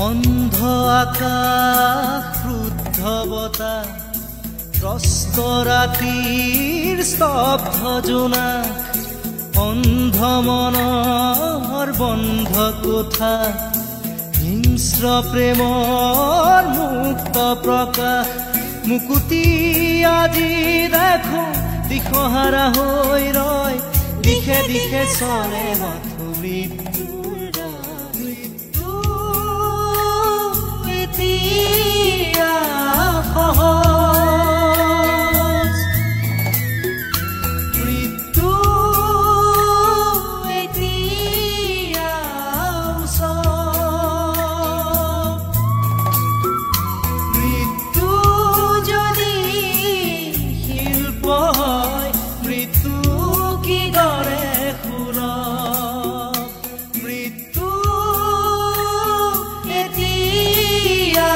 অন্ধ আকাশ ক্ৰুদ্ধ বতাহ ত্ৰস্ত ৰাতিৰ স্তব্ধ জোনাক অন্ধ মনৰ বন্ধ কোঠা হিংস্ৰ প্ৰেমৰ মুক্ত প্ৰকাশ মুকুতি আজি দেখো দিশহাৰা হৈ ৰয় দিশে দিশে চলে মাথো মৃত্যুৰ মৃত্যু এতিয়া সহজ মৃত্যু এতিয়া মৃত্যু যদি শিল্প হয় মৃত্যু কি কৰে মৃত্যু এতিয়া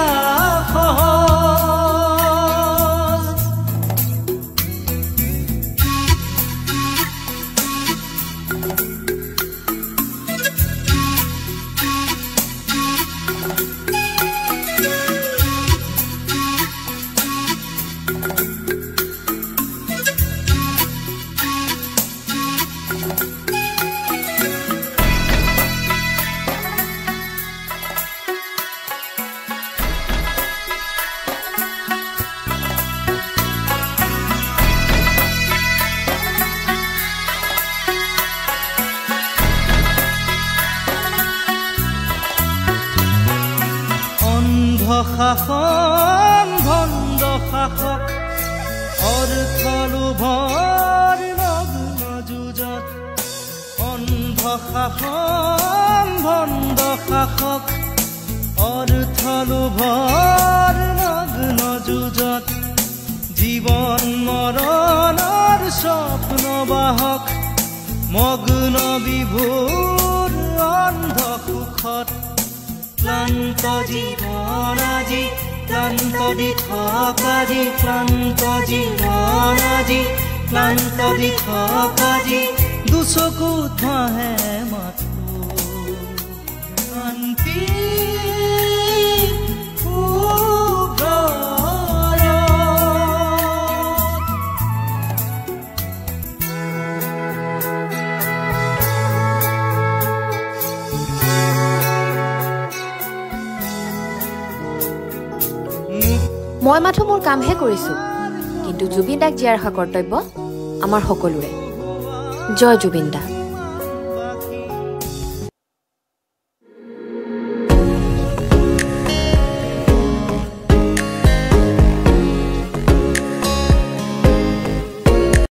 শাসন ভণ্ড শাসক অৰ্থ লোভৰ নগ্ন যুঁজত অন্ধ শাসন ভণ্ড শাসক অৰ্থ লোভৰ নগ্ন যুঁজত জীৱন মৰণৰ স্বপ্ন বাহক মগ্ন বিভোৰ অন্ধ সুখত ক্লান্ত জীবন আজি ক্লান্ত দিঠক আজি ক্লান্ত জীবন আজি ক্লান্ত দিঠক আজি দুচকুত ভাহে মাথো শান্তি মই মাথো মোৰ কামহে কৰিছো কিন্তু জুবিন দাক জীয়াই ৰখা কৰ্তব্য আমাৰ সকলোৰে জয় জুবিন দা।